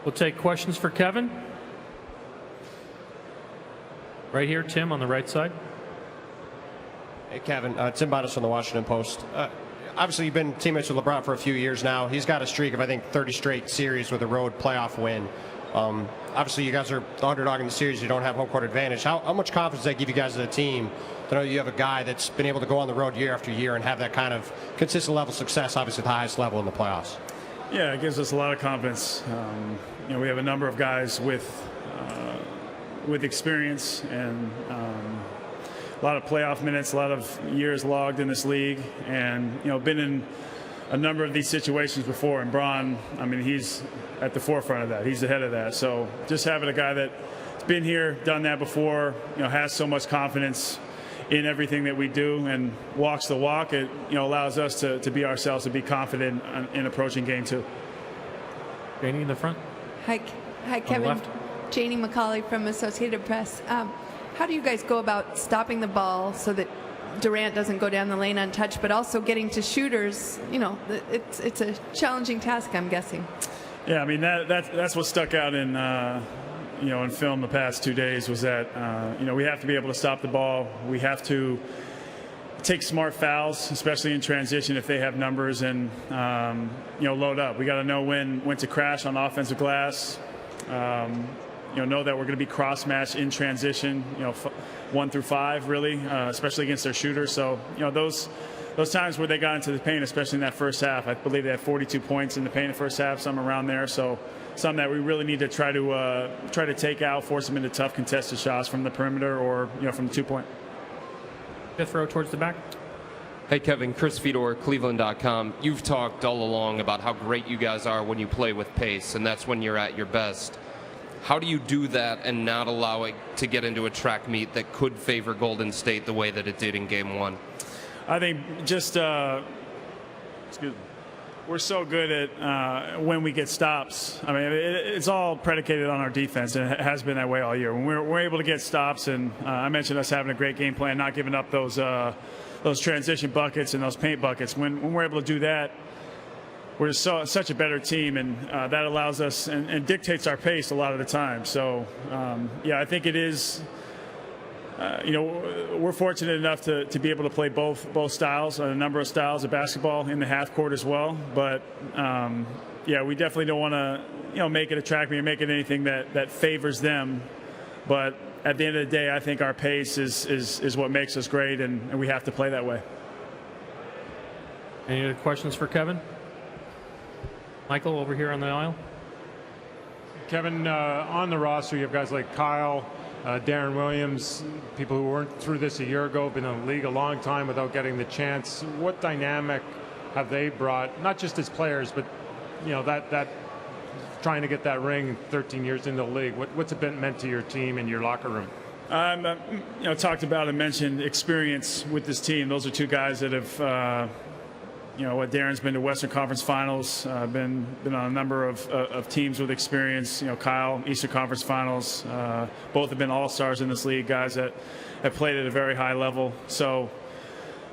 We'll take questions for Kevin. Right here, Tim, on the right side. Hey, Kevin. Tim Bonnis from the Washington Post. Obviously, you've been teammates with LeBron for a few years now. He's got a streak of, I think, 30 straight series with a road playoff win. Obviously, you guys are the underdog in the series. You don't have home court advantage. How much confidence does that give you guys as a team to know you have a guy that's been able to go on the road year after year and have that kind of consistent level of success, obviously at the highest level in the playoffs? Yeah, it gives us a lot of confidence. We have a number of guys with experience and a lot of playoff minutes, a lot of years logged in this league, and been in a number of these situations before. And Bron, I mean, he's at the forefront of that. He's ahead of that. So just having a guy that's been here, done that before, has so much confidence in everything that we do and walks the walk, it allows us to be ourselves, to be confident in approaching game two. Janie in the front. Hi, Kevin. Janie McCauley from Associated Press. How do you guys go about stopping the ball so that Durant doesn't go down the lane untouched, but also getting to shooters? It's a challenging task, I'm guessing. Yeah, I mean that's what stuck out in in film the past 2 days was that we have to be able to stop the ball. We have to take smart fouls, especially in transition if they have numbers, and load up. We got to know when to crash on offensive glass. Know that we're going to be cross-matched in transition, 1 through 5, really, especially against their shooters. So, those times where they got into the paint, especially in that first half, I believe they had 42 points in the paint in the first half, something around there. So, something that we really need to try to take out, force them into tough contested shots from the perimeter or from the 2-point. Fifth row towards the back. Hey, Kevin, Chris Fedor, Cleveland.com. You've talked all along about how great you guys are when you play with pace, and that's when you're at your best. How do you do that and not allow it to get into a track meet that could favor Golden State the way that it did in Game 1? I think just we're so good at when we get stops. I mean, it's all predicated on our defense, and it has been that way all year. When we're able to get stops, and I mentioned us having a great game plan, not giving up those transition buckets and those paint buckets. When we're able to do that, we're such a better team, and that allows us and dictates our pace a lot of the time. So, I think it is. We're fortunate enough to be able to play both styles, a number of styles of basketball in the half court as well. But we definitely don't want to make it a track meet or make it anything that favors them. But at the end of the day, I think our pace is what makes us great, and we have to play that way. Any other questions for Kevin? Michael, over here on the aisle. Kevin, on the roster, you have guys like Kyle, Darren Williams, people who weren't through this a year ago, been in the league a long time without getting the chance. What dynamic have they brought, not just as players, but that trying to get that ring 13 years into the league? What's it meant to your team and your locker room? Talked about and mentioned experience with this team. Those are two guys that have. Darren's been to Western Conference Finals, been on a number of teams with experience. Kyle, Eastern Conference Finals. Both have been all-stars in this league, guys that have played at a very high level. So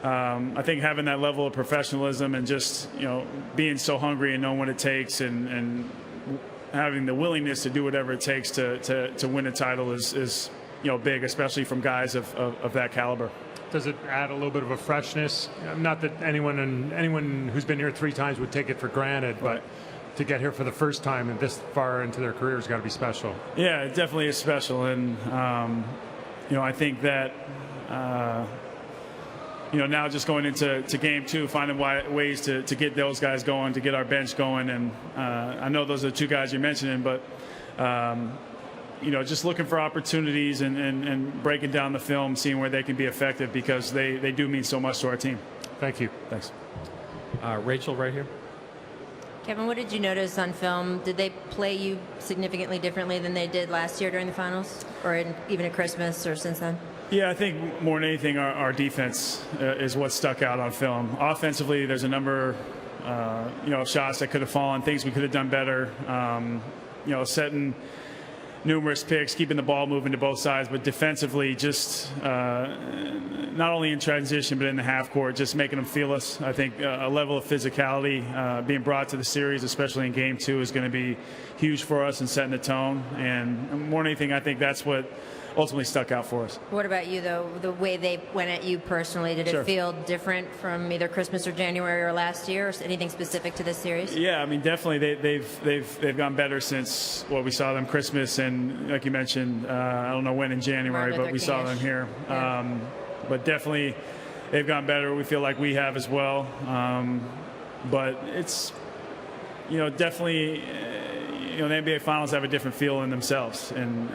I think having that level of professionalism and just, being so hungry and knowing what it takes and having the willingness to do whatever it takes to win a title is big, especially from guys of that caliber. Does it add a little bit of a freshness? Not that anyone who's been here 3 times would take it for granted, but to get here for the first time and this far into their career has got to be special. Yeah, it definitely is special, and I think that now just going into Game 2, finding ways to get those guys going, to get our bench going, and I know those are the 2 guys you're mentioning, but. Just looking for opportunities and breaking down the film, seeing where they can be effective because they do mean so much to our team. Thank you. Thanks. Rachel, right here. Kevin, what did you notice on film? Did they play you significantly differently than they did last year during the finals or even at Christmas or since then? Yeah, I think more than anything, our defense is what stuck out on film. Offensively, there's a number of shots that could have fallen, things we could have done better, setting numerous picks, keeping the ball moving to both sides, but defensively just not only in transition but in the half court, just making them feel us. I think a level of physicality being brought to the series, especially in Game 2, is going to be huge for us and setting the tone. And more than anything, I think that's what ultimately stuck out for us. What about you, though? The way they went at you personally, did Sure. it feel different from either Christmas or January or last year, or anything specific to this series? Yeah, I mean, definitely they've gone better since we saw them Christmas and, like you mentioned, I don't know when in January, Martin but we Luther saw King-ish. them here. Yeah. But definitely they've gone better. We feel like we have as well. But it's, definitely, the NBA Finals have a different feel in themselves, and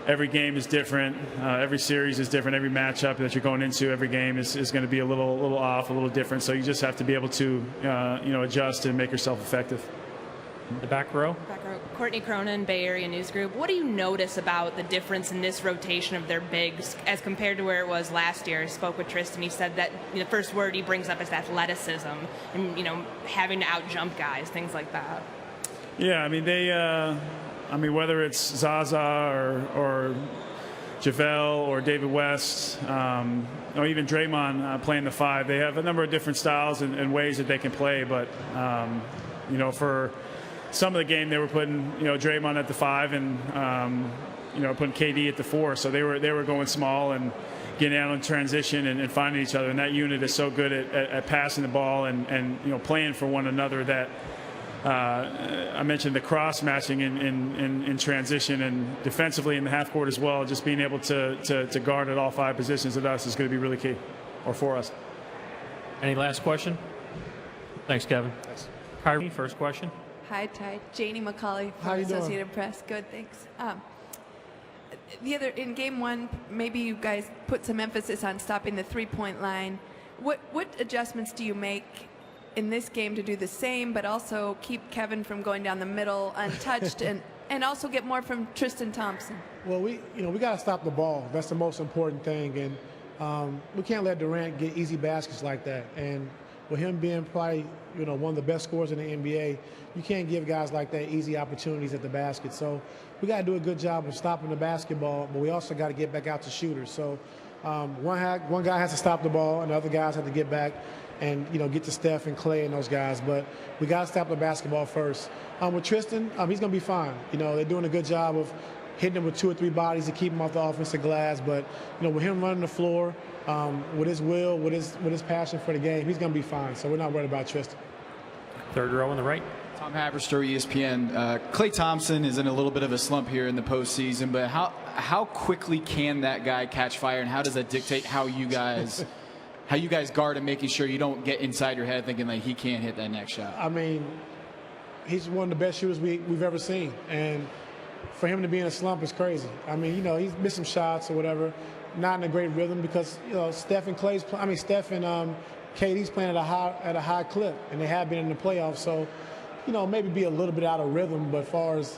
every game is different. Every series is different. Every matchup that you're going into, every game is going to be a little off, a little different. So you just have to be able to, adjust and make yourself effective. The back row. Back row. Courtney Cronin, Bay Area News Group. What do you notice about the difference in this rotation of their bigs as compared to where it was last year? I spoke with Tristan. He said that the first word he brings up is athleticism and, having to out-jump guys, things like that. Yeah, I mean, whether it's Zaza or JaVale or David West, or even Draymond playing the 5, they have a number of different styles and ways that they can play. But, for some of the game, they were putting, Draymond at the 5 and, putting KD at the 4. So they were going small and getting out in transition and finding each other. And that unit is so good at passing the ball and playing for one another that I mentioned the cross matching in transition and defensively in the half court as well. Just being able to guard at all 5 positions at us is going to be really key, or for us. Any last question? Thanks, Kevin. Thanks. Kyrie, first question. Hi, Ty. Janie McCauley How from you doing? Associated Press. Good, thanks. In Game 1, maybe you guys put some emphasis on stopping the three-point line. What adjustments do you make in this game to do the same, but also keep Kevin from going down the middle untouched, and also get more from Tristan Thompson? Well, we got to stop the ball. That's the most important thing, and we can't let Durant get easy baskets like that. And with him being probably one of the best scorers in the NBA, you can't give guys like that easy opportunities at the basket. So we got to do a good job of stopping the basketball, but we also got to get back out to shooters. So one guy has to stop the ball, and the other guys have to get back and get to Steph and Clay and those guys. But we got to stop the basketball first. With Tristan, he's going to be fine. They're doing a good job of hitting him with 2 or 3 bodies to keep him off the offensive glass. But with him running the floor, with his will, with his passion for the game, he's going to be fine. So we're not worried about Tristan. Third row on the right. Tom Haberstroh, ESPN. Klay Thompson is in a little bit of a slump here in the postseason, but how quickly can that guy catch fire, and how does that dictate how you guys guard and making sure you don't get inside your head thinking like he can't hit that next shot? I mean, he's one of the best shooters we've ever seen, and for him to be in a slump is crazy. I mean, he's missed some shots or whatever, not in a great rhythm because Steph and KD's playing at a high clip, and they have been in the playoffs. So, maybe be a little bit out of rhythm, but as far as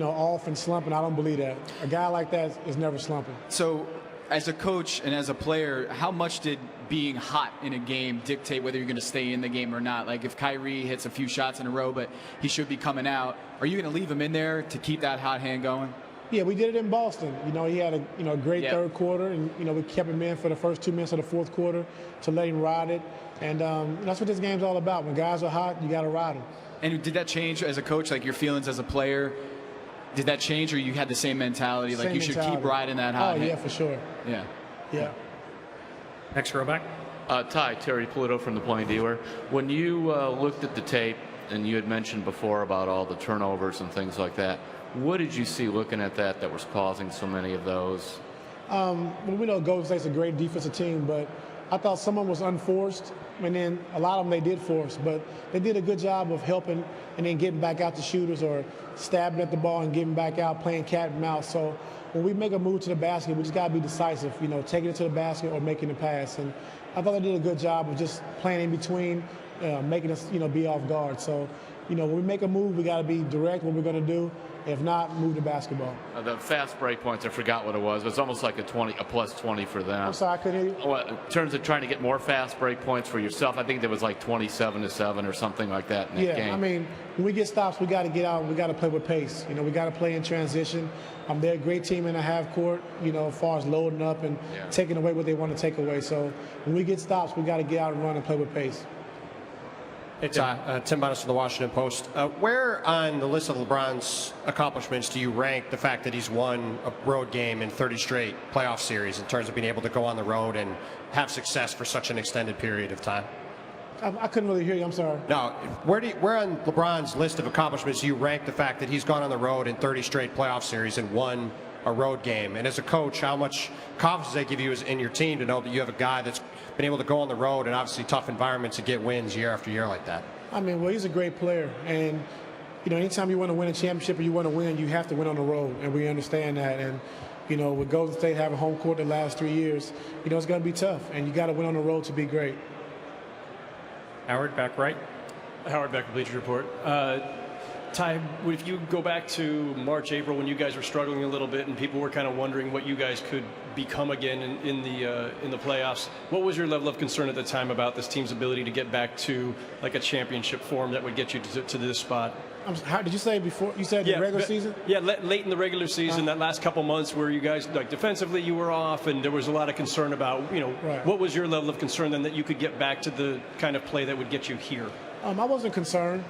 off and slumping, I don't believe that. A guy like that is never slumping. So, as a coach and as a player, how much did being hot in a game dictate whether you're going to stay in the game or not? Like if Kyrie hits a few shots in a row, but he should be coming out, are you going to leave him in there to keep that hot hand going? Yeah, we did it in Boston. He had a great third quarter, and we kept him in for the first 2 minutes of the fourth quarter to let him ride it. And that's what this game's all about. When guys are hot, you got to ride them. And did that change as a coach, like your feelings as a player? Did that change, or you had the same mentality, like you should keep riding that hot? Oh, yeah, for sure. Yeah. Yeah. Next row back. Ty, Terry Pluto from the Plain Dealer. When you looked at the tape, and you had mentioned before about all the turnovers and things like that, what did you see looking at that was causing so many of those? Well, we know Golden State's a great defensive team, but I thought some of them was unforced, and then a lot of them they did force. But they did a good job of helping and then getting back out to shooters or stabbing at the ball and getting back out, playing cat and mouse. So when we make a move to the basket, we just got to be decisive, taking it to the basket or making the pass. And I thought they did a good job of just playing in between, making us, be off guard. So when we make a move, we got to be direct what we're going to do. If not, move the basketball. The fast break points, I forgot what it was. It's almost like a plus 20 for them. I'm sorry, I couldn't hear you. Well, in terms of trying to get more fast break points for yourself, I think there was like 27-7 or something like that in that game. Yeah, I mean, when we get stops, we got to get out. We got to play with pace. We got to play in transition. They're a great team in the half court, as far as loading up and taking away what they want to take away. So when we get stops, we got to get out and run and play with pace. It's Tim Bonus of the Washington Post. Where on the list of LeBron's accomplishments do you rank the fact that he's won a road game in 30 straight playoff series in terms of being able to go on the road and have success for such an extended period of time? I couldn't really hear you. I'm sorry. No, where on LeBron's list of accomplishments do you rank the fact that he's gone on the road in 30 straight playoff series and won a road game? And as a coach, how much confidence does that give you in your team to know that you have a guy that's been able to go on the road and obviously tough environments and get wins year after year like that? I mean, well, he's a great player. And, anytime you want to win a championship or you want to win, you have to win on the road. And we understand that. And, with Golden State having home court the last 3 years, it's going to be tough. And you got to win on the road to be great. Howard, back right. Howard Beck, Bleacher Report. Ty, if you go back to March, April, when you guys were struggling a little bit and people were kind of wondering what you guys could become again in the playoffs, what was your level of concern at the time about this team's ability to get back to like a championship form that would get you to this spot? How did you say before? You said the regular season? Yeah, late in the regular season, that last couple months where you guys, like defensively, you were off, and there was a lot of concern about, Right. What was your level of concern then that you could get back to the kind of play that would get you here? I wasn't concerned.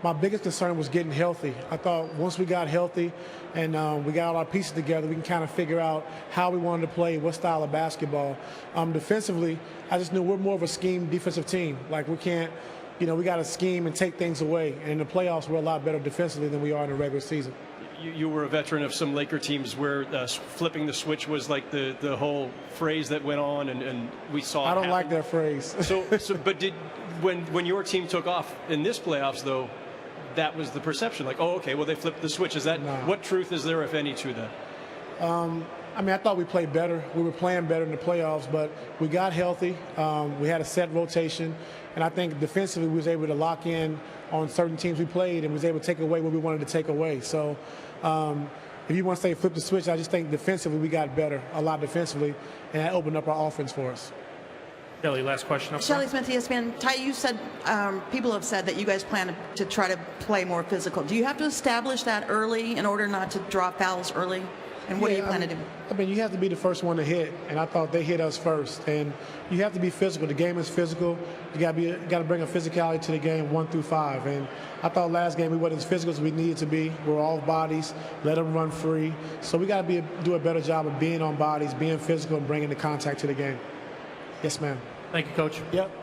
My biggest concern was getting healthy. I thought once we got healthy and we got all our pieces together, we can kind of figure out how we wanted to play, what style of basketball. Defensively, I just knew we're more of a scheme defensive team. Like we can't, we got to scheme and take things away. And in the playoffs, we're a lot better defensively than we are in the regular season. You were a veteran of some Laker teams where flipping the switch was like the whole phrase that went on, and we saw. I don't like that phrase. But when your team took off in this playoffs, though, that was the perception. Like, oh, okay, well they flipped the switch. Is that what truth is there, if any, to that? I thought we played better. We were playing better in the playoffs, but we got healthy. We had a set rotation, and I think defensively we was able to lock in on certain teams we played and was able to take away what we wanted to take away. So if you want to say flip the switch, I just think defensively we got better, a lot defensively, and that opened up our offense for us. Kelly, last question up Shelley front. Smith, ESPN. Ty, you said people have said that you guys plan to try to play more physical. Do you have to establish that early in order not to draw fouls early? And what do you plan to do? You have to be the first one to hit, and I thought they hit us first. And you have to be physical. The game is physical. You got to bring a physicality to the game 1 through 5. And I thought last game we weren't as physical as we needed to be. We're off bodies, let them run free. So we got to do a better job of being on bodies, being physical, and bringing the contact to the game. Yes, ma'am. Thank you, Coach. Yep.